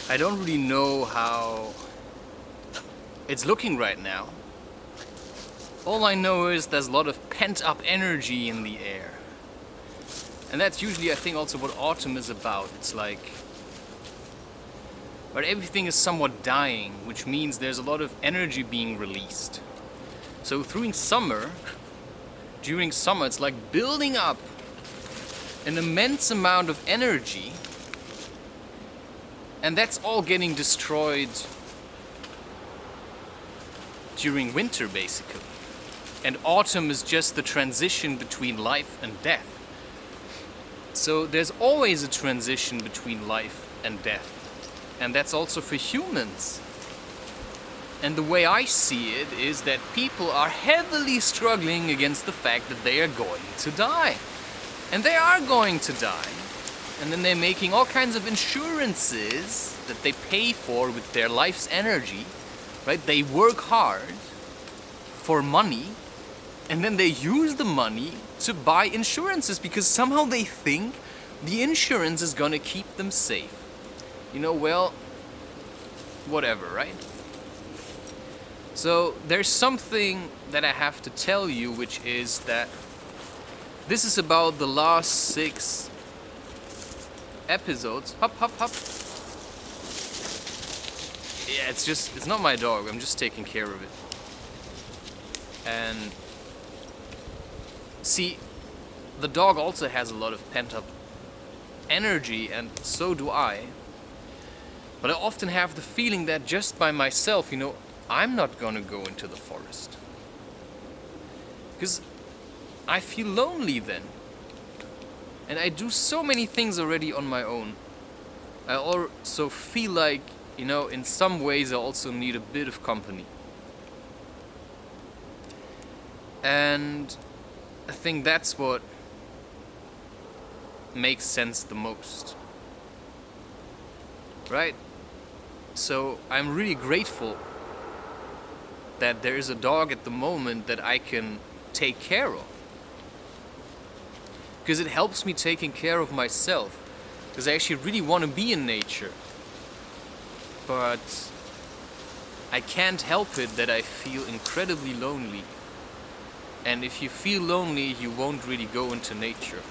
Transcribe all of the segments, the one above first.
I don't really know how it's looking right now. All I know is there's a lot of pent-up energy in the air. And that's usually, I think, also what autumn is about. It's like, but everything is somewhat dying, which means there's a lot of energy being released. So during summer, it's like building up an immense amount of energy, and that's all getting destroyed during winter, basically. And autumn is just the transition between life and death. So there's always a transition between life and death. And that's also for humans. And the way I see it is that people are heavily struggling against the fact that they are going to die. And they are going to die. And then they're making all kinds of insurances that they pay for with their life's energy, right? They work hard for money, and then they use the money to buy insurances because somehow they think the insurance is gonna keep them safe. Well, whatever, right? So there's something that I have to tell you, which is that this is about the last 6 episodes. Hop, hop, hop. Yeah, it's not my dog, I'm just taking care of it. And see, the dog also has a lot of pent-up energy, and so do I. But I often have the feeling that just by myself, I'm not gonna go into the forest. Because I feel lonely then. And I do so many things already on my own. I also feel like, in some ways I also need a bit of company. And I think that's what makes sense the most. Right? So I'm really grateful that there is a dog at the moment that I can take care of. Because it helps me taking care of myself. Because I actually really want to be in nature. But I can't help it that I feel incredibly lonely. And if you feel lonely, you won't really go into nature.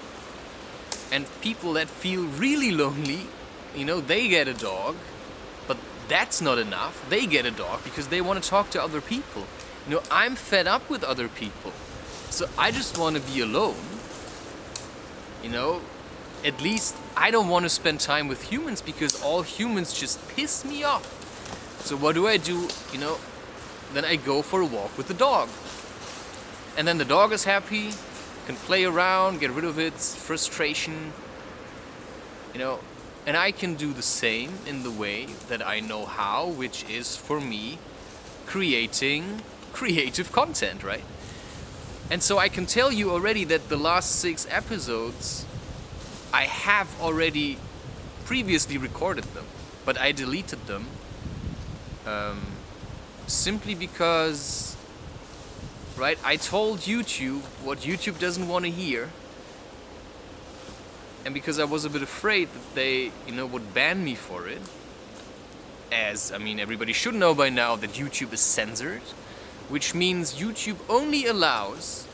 And people that feel really lonely, they get a dog, but that's not enough. They get a dog because they want to talk to other people. I'm fed up with other people. So I just want to be alone. At least I don't want to spend time with humans because all humans just piss me off. So what do? Then I go for a walk with the dog. And then the dog is happy, can play around, get rid of its frustration, and I can do the same in the way that I know how, which is for me creating creative content, right? And so I can tell you already that the last 6 episodes, I have already previously recorded them, but I deleted them simply because, right, I told YouTube what YouTube doesn't want to hear, and because I was a bit afraid that they, would ban me for it, as, everybody should know by now that YouTube is censored, which means YouTube only allows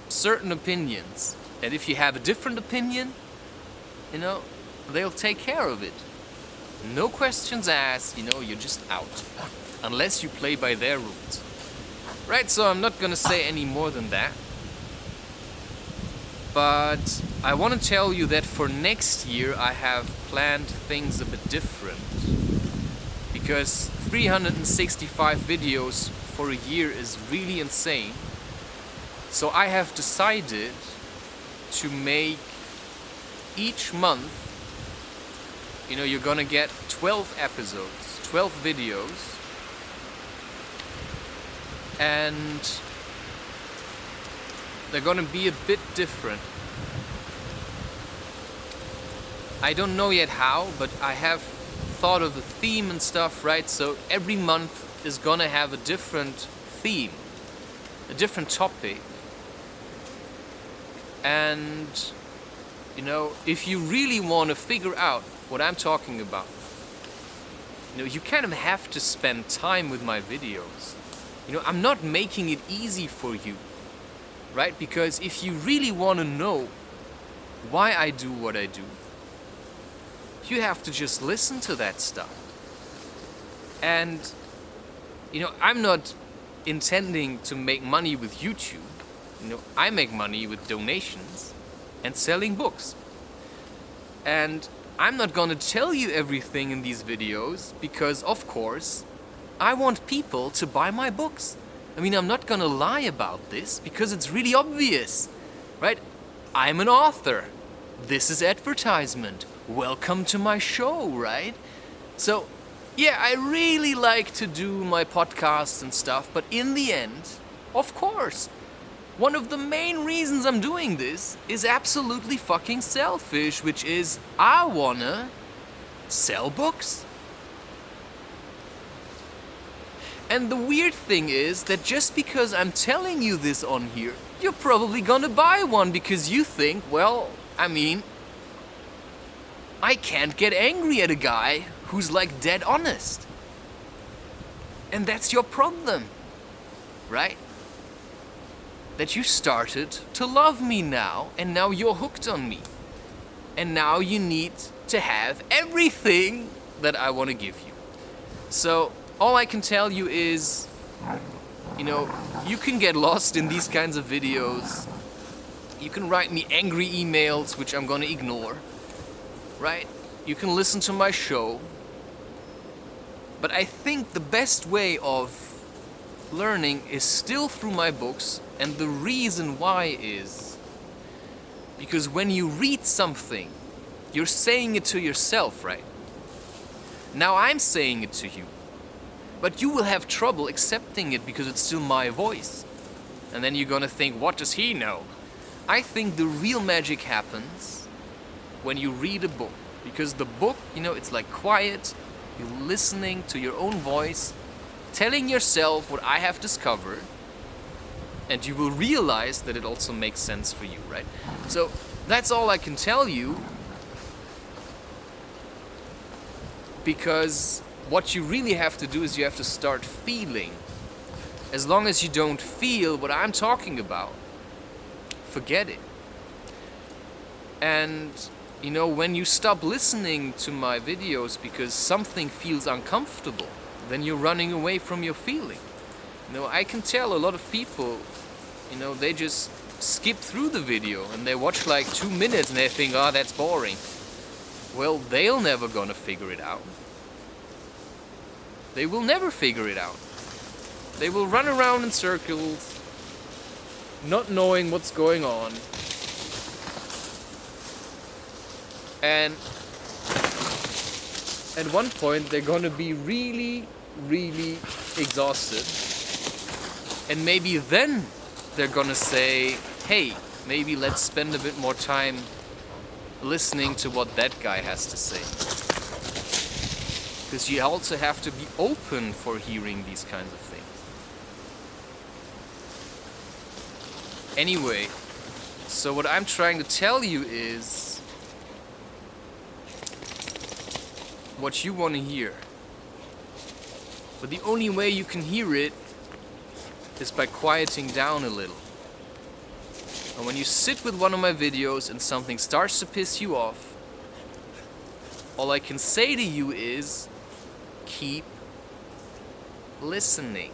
certain opinions, and if you have a different opinion, they'll take care of it. No questions asked, you're just out, unless you play by their rules. Right, so I'm not gonna say any more than that. But I want to tell you that for next year I have planned things a bit different. Because 365 videos for a year is really insane. So I have decided to make each month, you're gonna get 12 episodes, 12 videos. And they're gonna be a bit different. I don't know yet how, but I have thought of a theme and stuff, right? So every month is gonna have a different theme, a different topic. And, if you really want to figure out what I'm talking about, You kind of have to spend time with my videos. I'm not making it easy for you, right? Because if you really want to know why I do what I do, you have to just listen to that stuff. And, I'm not intending to make money with YouTube. I make money with donations and selling books. And I'm not gonna tell you everything in these videos because, of course, I want people to buy my books. I'm not gonna lie about this because it's really obvious, right? I'm an author. This is advertisement. Welcome to my show, right? So, yeah, I really like to do my podcasts and stuff, but in the end, of course, one of the main reasons I'm doing this is absolutely fucking selfish, which is I wanna sell books. And the weird thing is that just because I'm telling you this on here, you're probably gonna buy one because you think, well, I can't get angry at a guy who's like dead honest. And that's your problem, right? That you started to love me now, and now you're hooked on me. And now you need to have everything that I want to give you. So, all I can tell you is, you can get lost in these kinds of videos. You can write me angry emails, which I'm gonna ignore, right? You can listen to my show. But I think the best way of learning is still through my books, and the reason why is because when you read something, you're saying it to yourself, right? Now I'm saying it to you, but you will have trouble accepting it because it's still my voice. And then you're gonna think, what does he know? I think the real magic happens when you read a book, because the book, it's like quiet, you're listening to your own voice, telling yourself what I have discovered, and you will realize that it also makes sense for you, right? So that's all I can tell you, because what you really have to do is you have to start feeling. As long as you don't feel what I'm talking about, forget it. And when you stop listening to my videos because something feels uncomfortable, then you're running away from your feeling. I can tell a lot of people, they just skip through the video and they watch like 2 minutes and they think, oh, that's boring. Well, they're never gonna figure it out. They will never figure it out. They will run around in circles, not knowing what's going on. And at one point, they're gonna be really, really exhausted. And maybe then they're gonna say, hey, maybe let's spend a bit more time listening to what that guy has to say. Because you also have to be open for hearing these kinds of things. Anyway, so what I'm trying to tell you is what you want to hear. But the only way you can hear it is by quieting down a little. And when you sit with one of my videos and something starts to piss you off, all I can say to you is keep listening.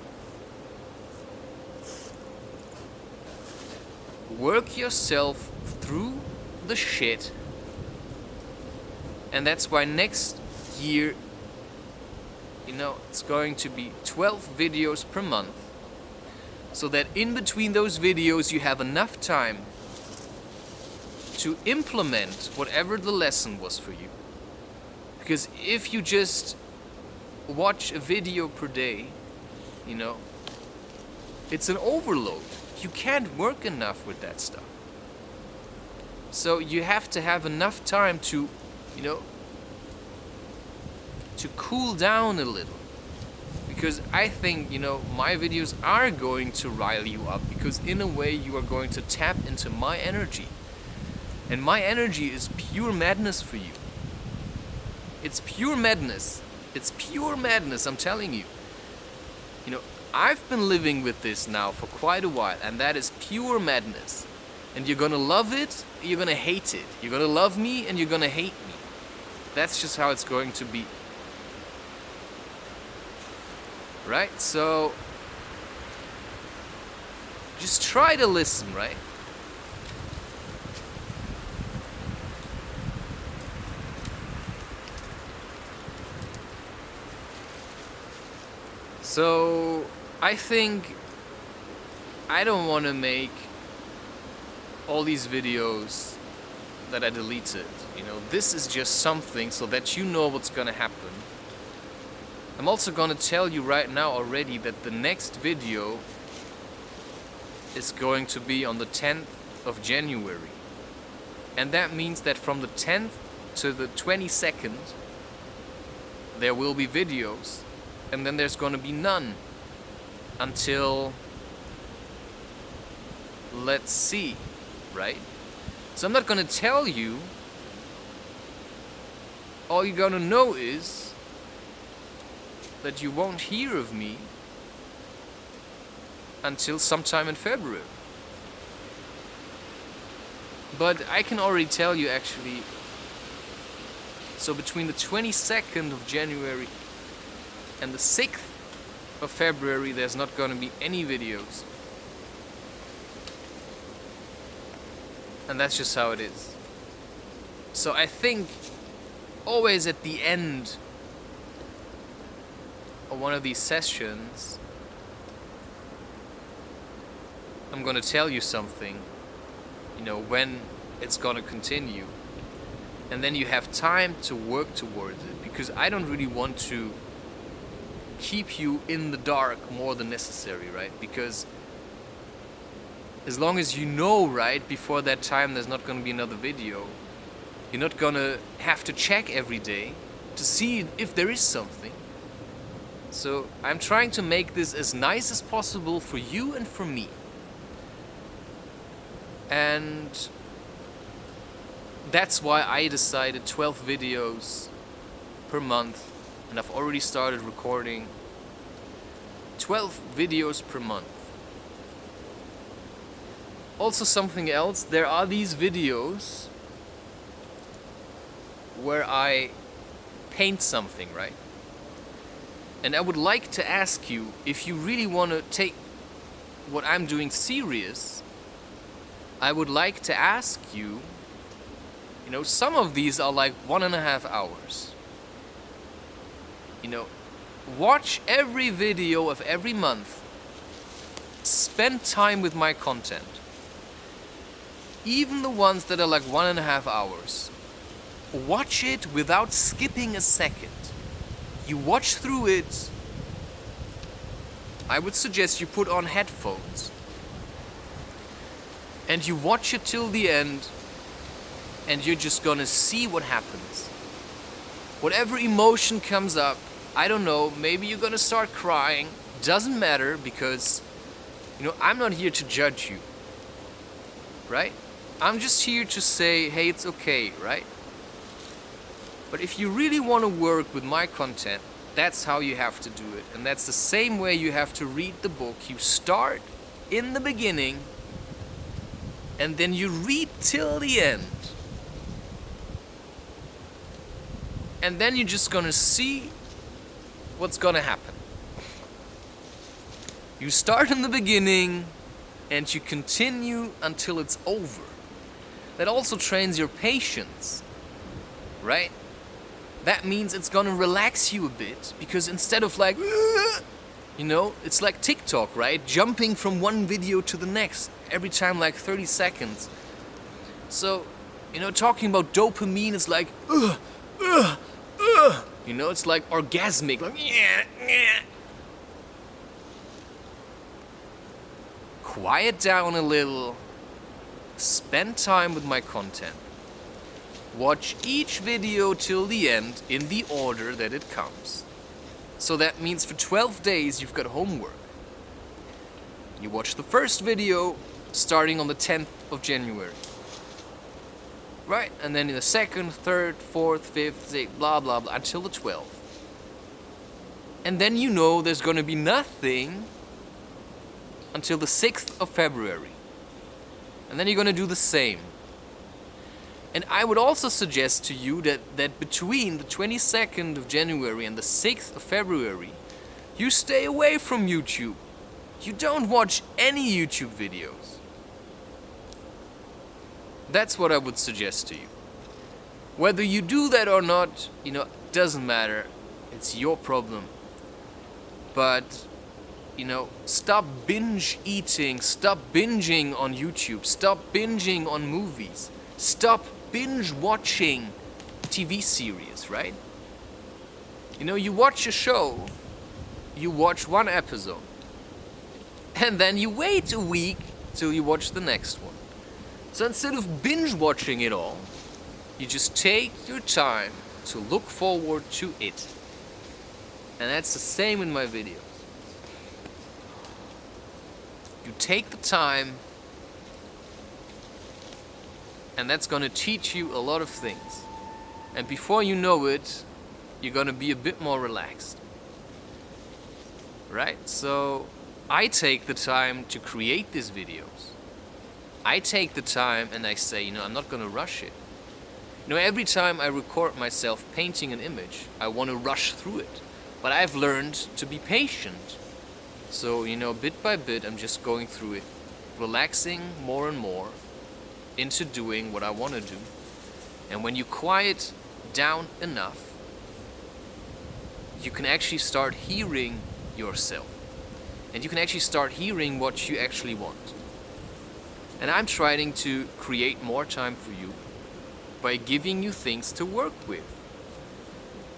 Work yourself through the shit. And that's why next year, it's going to be 12 videos per month. So that in between those videos you have enough time to implement whatever the lesson was for you. Because if you just watch a video per day, it's an overload. You can't work enough with that stuff. So you have to have enough time to, to cool down a little. Because I think, my videos are going to rile you up, because in a way you are going to tap into my energy. And my energy is pure madness for you. It's pure madness It's pure madness, I'm telling you. You know, I've been living with this now for quite a while, and that is pure madness. And you're gonna love it, you're gonna hate it. You're gonna love me, and you're gonna hate me. That's just how it's going to be. Right? So, just try to listen, right? So, I think I don't want to make all these videos that I deleted. You know, this is just something so that you know what's gonna happen. I'm also gonna tell you right now already that the next video is going to be on the 10th of January. And that means that from the 10th to the 22nd there will be videos, and then there's gonna be none until, let's see, right? So I'm not gonna tell you. All you're gonna know is that you won't hear of me until sometime in February. But I can already tell you actually, so between the 22nd of January and the 6th of February there's not gonna be any videos. And that's just how it is. So I think always at the end of one of these sessions I'm gonna tell you something, you know, when it's gonna continue. And then you have time to work towards it, because I don't really want to keep you in the dark more than necessary, right? Because as long as you know, right, before that time there's not gonna be another video, you're not gonna have to check every day to see if there is something. So I'm trying to make this as nice as possible for you and for me. And that's why I decided 12 videos per month, and I've already started recording 12 videos per month. Also something else, there are these videos where I paint something, right? And I would like to ask you, if you really want to take what I'm doing serious, I would like to ask you, you know, some of these are like 1.5 hours. You know, watch every video of every month. Spend time with my content. Even the ones that are like 1.5 hours. Watch it without skipping a second. You watch through it. I would suggest you put on headphones. And you watch it till the end. And you're just gonna see what happens. Whatever emotion comes up, I don't know, maybe you're gonna start crying. Doesn't matter, because, you know, I'm not here to judge you. Right? I'm just here to say, hey, it's okay, right? But if you really want to work with my content, that's how you have to do it. And that's the same way you have to read the book. You start in the beginning, and then you read till the end. And then you're just gonna see what's gonna happen. You start in the beginning, and you continue until it's over. That also trains your patience, right? That means it's gonna relax you a bit, because instead of like, you know, it's like TikTok, right? Jumping from one video to the next, every time like 30 seconds. So, you know, talking about dopamine is like, you know, it's like orgasmic, like, Quiet down a little, spend time with my content. Watch each video till the end in the order that it comes. So that means for 12 days you've got homework. You watch the first video starting on the 10th of January. Right? And then in the second, third, fourth, fifth, sixth, blah blah blah, until the 12th. And then you know there's gonna be nothing until the 6th of February. And then you're gonna do the same. And I would also suggest to you that between the 22nd of January and the 6th of February, you stay away from YouTube. You don't watch any YouTube videos. That's what I would suggest to you. Whether you do that or not, doesn't matter. It's your problem. But, stop binge eating, stop binging on YouTube, stop binging on movies, stop binge watching TV series, right? You watch a show, you watch one episode, and then you wait a week till you watch the next one. So instead of binge watching it all, you just take your time to look forward to it. And that's the same in my videos. You take the time, and that's gonna teach you a lot of things. And before you know it, you're gonna be a bit more relaxed. Right? So I take the time to create these videos. I take the time and I say, I'm not gonna rush it. Every time I record myself painting an image, I want to rush through it. But I've learned to be patient. So, bit by bit, I'm just going through it, relaxing more and more into doing what I want to do. And when you quiet down enough, you can actually start hearing yourself. And you can actually start hearing what you actually want. And I'm trying to create more time for you by giving you things to work with.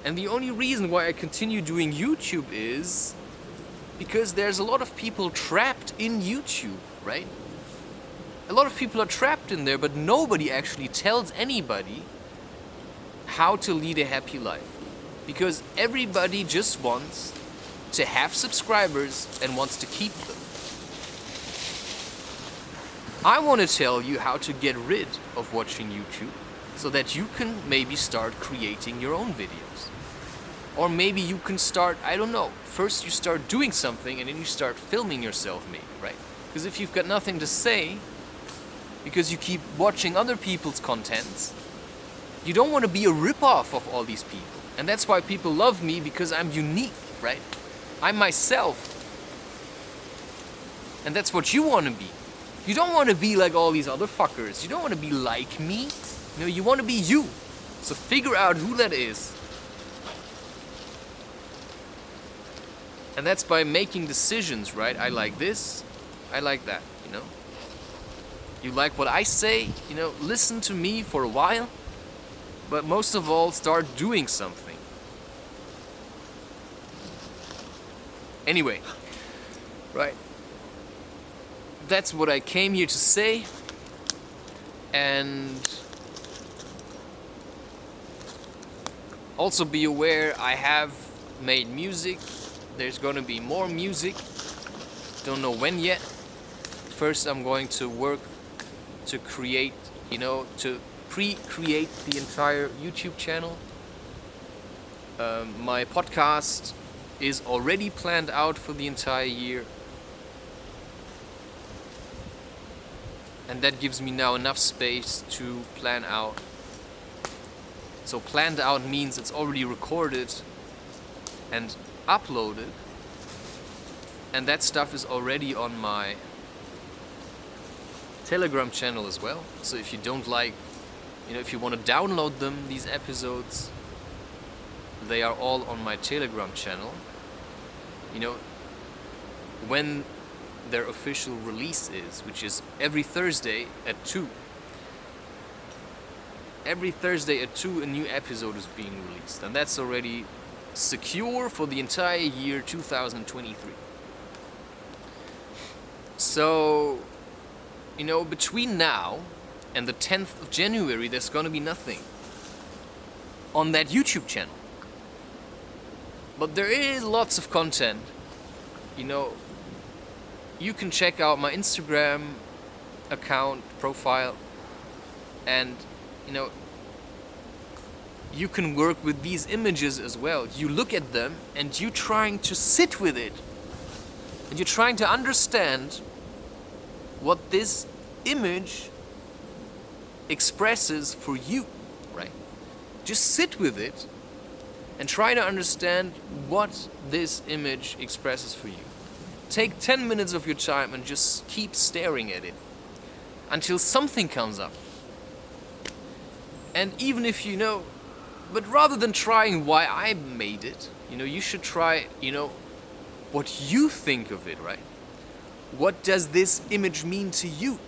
And the only reason why I continue doing YouTube is because there's a lot of people trapped in YouTube, right? A lot of people are trapped in there, but nobody actually tells anybody how to lead a happy life. Because everybody just wants to have subscribers and wants to keep them. I want to tell you how to get rid of watching YouTube so that you can maybe start creating your own videos. Or maybe you can start, I don't know, first you start doing something and then you start filming yourself maybe, right? Because if you've got nothing to say, because you keep watching other people's contents, you don't want to be a rip-off of all these people. And that's why people love me, because I'm unique, right? I'm myself. And that's what you want to be. You don't want to be like all these other fuckers. You don't want to be like me. You want to be you. So figure out who that is. And that's by making decisions, right? I like this, I like that, You like what I say, listen to me for a while, but most of all, start doing something. Anyway, right. That's what I came here to say. And also be aware, I have made music. There's gonna be more music. Don't know when yet. First I'm going to work to create, to pre-create the entire YouTube channel. My podcast is already planned out for the entire year. And that gives me now enough space to plan out. So planned out means it's already recorded and uploaded. And that stuff is already on my Telegram channel as well. So if you don't like, if you want to download them, these episodes, they are all on my Telegram channel. When their official release is, which is every Thursday at 2. Every Thursday at 2 a new episode is being released, and that's already secure for the entire year 2023. So, between now and the 10th of January, there's gonna be nothing on that YouTube channel. But there is lots of content. You can check out my Instagram account profile, and you can work with these images as well. You look at them and you're trying to sit with it. And you're trying to understand what this image expresses for you, right? Just sit with it and try to understand what this image expresses for you. Take 10 minutes of your time and just keep staring at it until something comes up. And even if you know, but rather than trying why I made it, you should try, what you think of it, right? What does this image mean to you?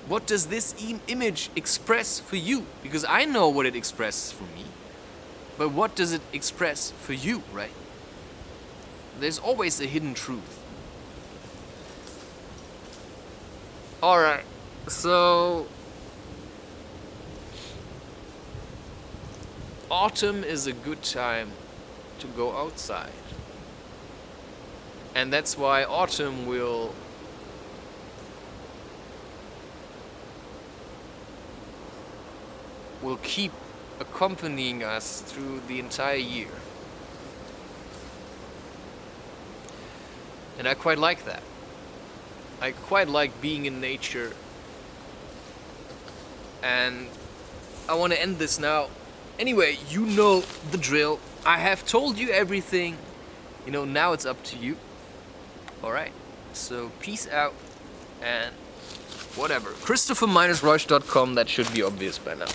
What does this image express for you? Because I know what it expresses for me, but what does it express for you, right? There's always a hidden truth. Alright, so autumn is a good time to go outside. And that's why autumn will keep accompanying us through the entire year. And I quite like that. I quite like being in nature. And I want to end this now. Anyway, you know the drill. I have told you everything. Now it's up to you. Alright, so peace out and whatever. Christopher-Reusch.com, that should be obvious by now.